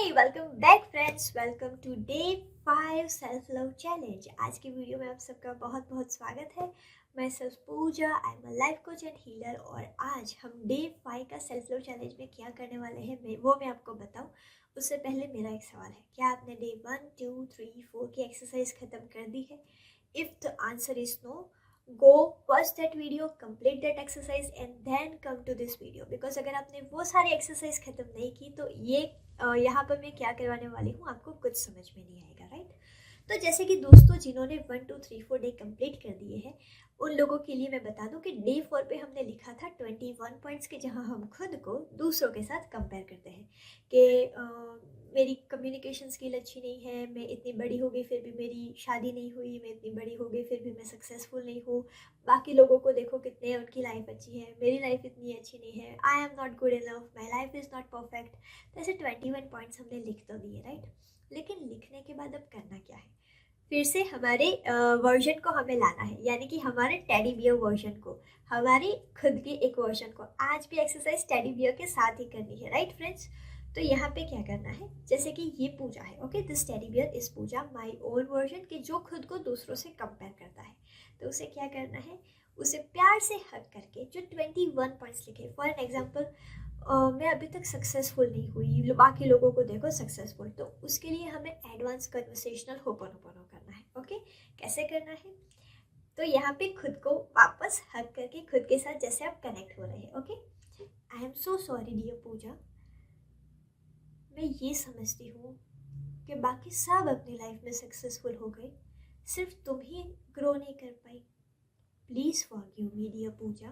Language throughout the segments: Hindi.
Welcome back friends, welcome to day 5 self love challenge. आज की वीडियो में आप सबका बहुत बहुत स्वागत है। मैं self Pooja, I am a life coach and healer और आज हम डे 5 का सेल्फ लव चैलेंज में क्या करने वाले हैं मैं आपको बताऊं। उससे पहले मेरा एक सवाल है, क्या आपने डे 1, 2, 3, 4 की एक्सरसाइज खत्म कर दी है? If the answer is no, go watch that video, complete that exercise and then come to this video, because अगर आपने वो सारी एक्सरसाइज खत्म नहीं की तो ये यहाँ पर मैं क्या करवाने वाली हूँ आपको कुछ समझ में नहीं आएगा, राइट? तो जैसे कि दोस्तों जिन्होंने 1, 2, 3, 4 डे कंप्लीट कर दिए हैं उन लोगों के लिए मैं बता दूं कि डे 4 पे हमने लिखा था 21 पॉइंट्स के, जहां हम खुद को दूसरों के साथ कंपेयर करते हैं कि मेरी कम्युनिकेशन स्किल अच्छी नहीं है, मैं इतनी बड़ी हो गई फिर भी मेरी शादी नहीं हुई, मैं इतनी बड़ी हो गई फिर भी मैं सक्सेसफुल नहीं हूँ, बाकी लोगों को देखो कितने उनकी लाइफ अच्छी है, मेरी लाइफ इतनी अच्छी नहीं है, I am not good enough, my life is not perfect. तो ऐसे 21 पॉइंट्स हमने लिख तो दिए, राइट? लेकिन लिखने के बाद अब करना क्या है? फिर से हमारे वर्जन को हमें लाना है, यानी कि हमारे टेडी बियर वर्जन को, हमारी खुद की एक वर्जन को। आज भी एक्सरसाइज टेडी बियर के साथ ही करनी है, राइट फ्रेंड्स? तो यहाँ पे क्या करना है, जैसे कि ये पूजा है, okay, this teddy bear is Pooja, my own version, कि जो खुद को दूसरों से कंपेयर करता है। तो उसे क्या करना है, उसे प्यार से हक करके जो 21 पॉइंट्स लिखे, फॉर एन एग्जाम्पल मैं अभी तक सक्सेसफुल नहीं हुई, बाकी लोगों को देखो सक्सेसफुल, तो उसके लिए हमें एडवांस कन्वर्सेशनल होपोनोपोनो करना है, ओके? कैसे करना है? तो यहाँ पे खुद को वापस हक करके खुद के साथ जैसे आप कनेक्ट हो रहे हैं, okay? I am so sorry dear Pooja, मैं ये समझती हूँ कि बाकी सब अपनी लाइफ में सक्सेसफुल हो गए, सिर्फ तुम ही ग्रो नहीं कर पाई। Please forgive me dear Pooja,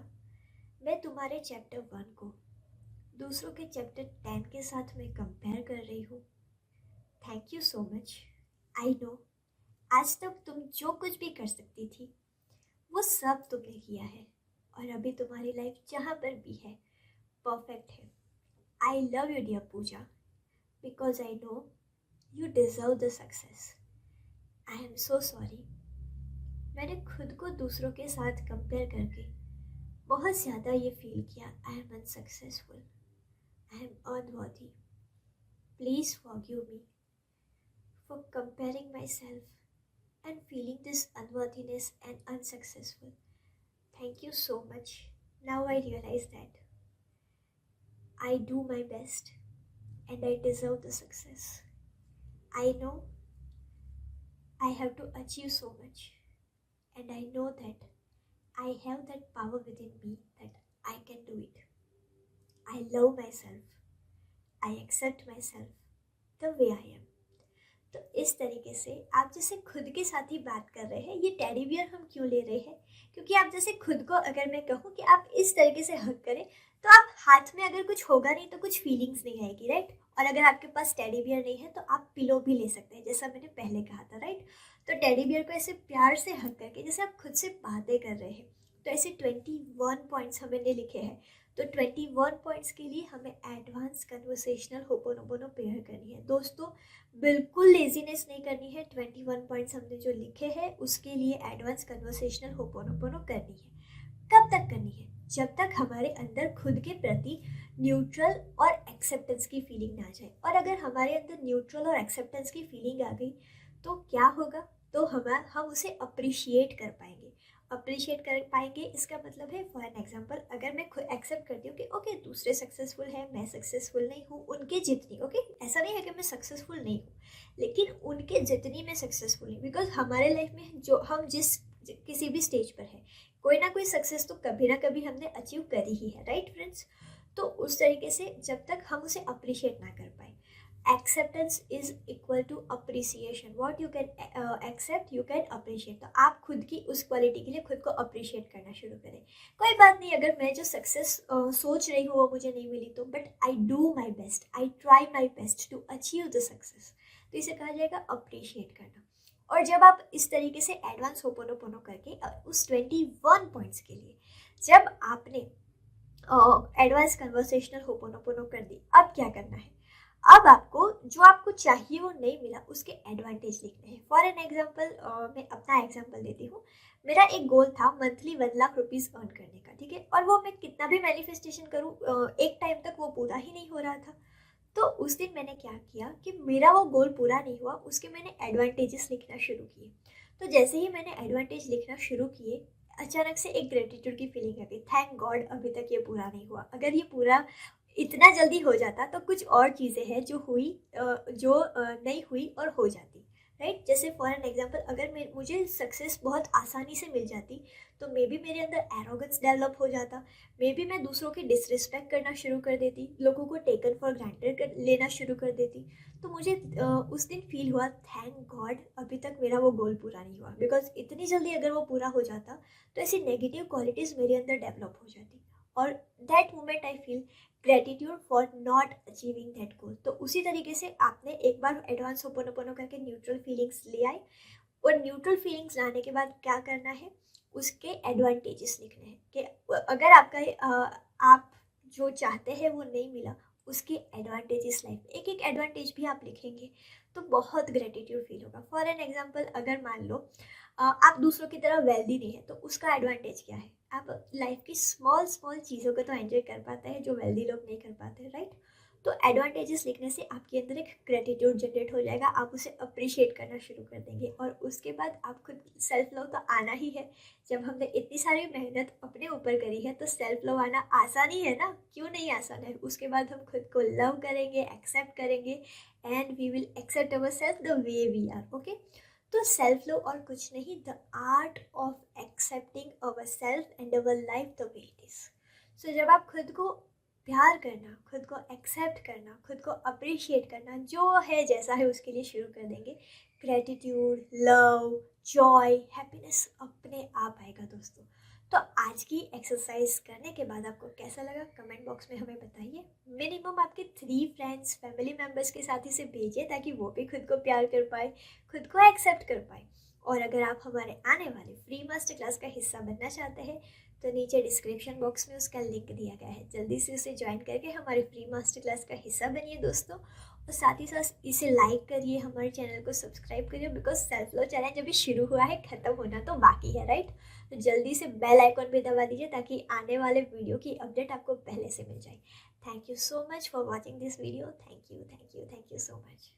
मैं तुम्हारे चैप्टर 1 को दूसरों के चैप्टर 10 के साथ मैं कंपेयर कर रही हूँ। Thank you so much. I know आज तक तुम जो कुछ भी कर सकती थी वो सब तुमने किया है और अभी तुम्हारी लाइफ जहाँ पर भी है परफेक्ट है। I love you dear Pooja because I know you deserve the success. I am so sorry, मैंने खुद को दूसरों के साथ कंपेयर करके बहुत ज़्यादा ये फील किया, I am unsuccessful, I am unworthy. Please forgive me for comparing myself and feeling this unworthiness and unsuccessful. Thank you so much. Now I realize that I do my best and I deserve the success. I know I have to achieve so much and I know that I have that power within me that I can do it. I love myself. I accept myself the way I am. तो इस तरीके से आप जैसे खुद के साथ ही बात कर रहे हैं, ये टेडी बियर हम क्यों ले रहे हैं? क्योंकि आप जैसे खुद को, अगर मैं कहूँ कि आप इस तरीके से हग करें तो आप हाथ में अगर कुछ होगा नहीं तो कुछ फीलिंग्स नहीं आएगी, राइट? और अगर आपके पास टेडी बियर नहीं है तो आप पिलो भी ले सकते हैं, जैसा मैंने पहले कहा था, राइट? तो टेडी बियर को ऐसे प्यार से हग करके जैसे आप खुद से बातें कर रहे हैं, तो ऐसे 21 पॉइंट्स हमने लिखे हैं। तो 21 पॉइंट्स के लिए हमें एडवांस कन्वर्सेशनल होपोनोपोनो पेयर करनी है दोस्तों, बिल्कुल लेजीनेस नहीं करनी है। 21 पॉइंट्स हमने जो लिखे हैं उसके लिए एडवांस कन्वर्सेशनल होपोनोपोनो करनी है। कब तक करनी है? जब तक हमारे अंदर खुद के प्रति न्यूट्रल और एक्सेप्टेंस की फीलिंग ना जाए। और अगर हमारे अंदर न्यूट्रल और एक्सेप्टेंस की फीलिंग आ गई तो क्या होगा, तो हम उसे अप्रिशिएट कर पाएंगे। अप्रिशिएट कर पाएंगे इसका मतलब है, फॉर एन एग्जाम्पल, अगर मैं खुद एक्सेप्ट करती हूँ कि ओके दूसरे सक्सेसफुल है, मैं सक्सेसफुल नहीं हूँ उनके जितनी, ओके, ऐसा नहीं है कि मैं सक्सेसफुल नहीं हूँ, लेकिन उनके जितनी मैं सक्सेसफुल हूँ। बिकॉज हमारे लाइफ में जो हम जिस किसी भी स्टेज पर है, कोई ना कोई सक्सेस तो कभी ना कभी हमने अचीव करी ही है, राइट फ्रेंड्स? तो उस तरीके से जब तक हम उसे अप्रिशिएट ना कर पाए, acceptance is equal to appreciation, what you can accept you can appreciate. तो आप खुद की उस क्वालिटी के लिए खुद को अप्रिशिएट करना शुरू करें। कोई बात नहीं अगर मैं जो सक्सेस सोच रही हूँ वो मुझे नहीं मिली तो, but I do my best, I try my best to achieve the success. तो इसे कहा जाएगा अप्रिशिएट करना। और जब आप इस तरीके से एडवांस होपोनोपोनो करके उस 21 पॉइंट्स के लिए जब आपने एडवांस कन्वर्सेशनल होपोनोपोनो कर दी, अब क्या करना है? अब आपको जो आपको चाहिए वो नहीं मिला उसके एडवांटेज लिखने हैं। फॉर एन एग्जाम्पल, मैं अपना एग्जाम्पल देती हूँ। मेरा एक गोल था मंथली 1 लाख रुपीज़ अर्न करने का, ठीक है? और वो मैं कितना भी मैनिफेस्टेशन करूँ एक टाइम तक वो पूरा ही नहीं हो रहा था। तो उस दिन मैंने क्या किया कि मेरा वो गोल पूरा नहीं हुआ, उसके मैंने एडवांटेजेस लिखना शुरू किए। तो जैसे ही मैंने एडवांटेज लिखना शुरू किए, अचानक से एक ग्रेटिट्यूड की फीलिंग आ गई, थैंक गॉड अभी तक ये पूरा नहीं हुआ। अगर ये पूरा इतना जल्दी हो जाता तो कुछ और चीज़ें हैं जो हुई जो नहीं हुई और हो जाती, राइट। जैसे फॉर एन एग्जांपल, अगर मुझे सक्सेस बहुत आसानी से मिल जाती तो मे बी मेरे अंदर एरोगेंस डेवलप हो जाता, मे बी मैं दूसरों की डिसरिस्पेक्ट करना शुरू कर देती, लोगों को टेकन फॉर ग्रांटेड लेना शुरू कर देती। तो मुझे उस दिन फील हुआ थैंक गॉड अभी तक मेरा वो गोल पूरा नहीं हुआ, बिकॉज इतनी जल्दी अगर वो पूरा हो जाता तो ऐसी नेगेटिव क्वालिटीज़ मेरे अंदर डेवलप हो जाती। और that moment I feel gratitude for not achieving that goal. तो उसी तरीके से आपने एक बार एडवांस होपोनोपोनो करके न्यूट्रल फीलिंग्स ले आए, और न्यूट्रल फीलिंग्स लाने के बाद क्या करना है, उसके एडवांटेजेस लिखने हैं कि अगर आप जो चाहते हैं वो नहीं मिला, उसके एडवांटेजेस लाइफ एक एक एडवांटेज भी आप लिखेंगे तो बहुत ग्रेटिट्यूड फील होगा। फॉर एन एग्जांपल, अगर मान लो आप दूसरों की तरह वेल्दी नहीं है तो उसका एडवांटेज क्या है, आप लाइफ की स्मॉल स्मॉल चीज़ों को तो एंजॉय कर पाते हैं जो वेल्दी लोग नहीं कर पाते, राइट। तो एडवांटेजेस लिखने से आपके अंदर एक ग्रेटिट्यूड जनरेट हो जाएगा, आप उसे अप्रिशिएट करना शुरू कर देंगे, और उसके बाद आप खुद सेल्फ लव तो आना ही है। जब हमने इतनी सारी मेहनत अपने ऊपर करी है तो सेल्फ लव आना आसान ही है ना, क्यों नहीं आसान है। उसके बाद हम खुद को लव करेंगे, एक्सेप्ट करेंगे, and we will accept our self the way we are, okay. तो सेल्फ लव और कुछ नहीं, the art of accepting our self and our life the way it is. So जब आप खुद को प्यार करना, खुद को एक्सेप्ट करना, खुद को अप्रिशिएट करना, जो है जैसा है उसके लिए शुरू कर देंगे, ग्रेटिट्यूड, लव, जॉय, हैप्पीनेस अपने आप आएगा दोस्तों। तो आज की एक्सरसाइज करने के बाद आपको कैसा लगा कमेंट बॉक्स में हमें बताइए। मिनिमम आपके 3 फ्रेंड्स, फैमिली मेम्बर्स के साथ इसे भेजिए ताकि वो भी खुद को प्यार कर पाए, खुद को एक्सेप्ट कर पाए। और अगर आप हमारे आने वाले फ्री मास्टर क्लास का हिस्सा बनना चाहते हैं तो नीचे डिस्क्रिप्शन बॉक्स में उसका लिंक दिया गया है, जल्दी से उसे ज्वाइन करके हमारे फ्री मास्टर क्लास का हिस्सा बनिए दोस्तों। और साथ ही साथ इसे लाइक करिए, हमारे चैनल को सब्सक्राइब करिए, बिकॉज सेल्फ लव चैलेंज अभी शुरू हुआ है, ख़त्म होना तो बाकी है, राइट। तो जल्दी से बेल आइकॉन भी दबा दीजिए ताकि आने वाले वीडियो की अपडेट आपको पहले से मिल जाए। Thank you so much for watching this video. Thank you so much.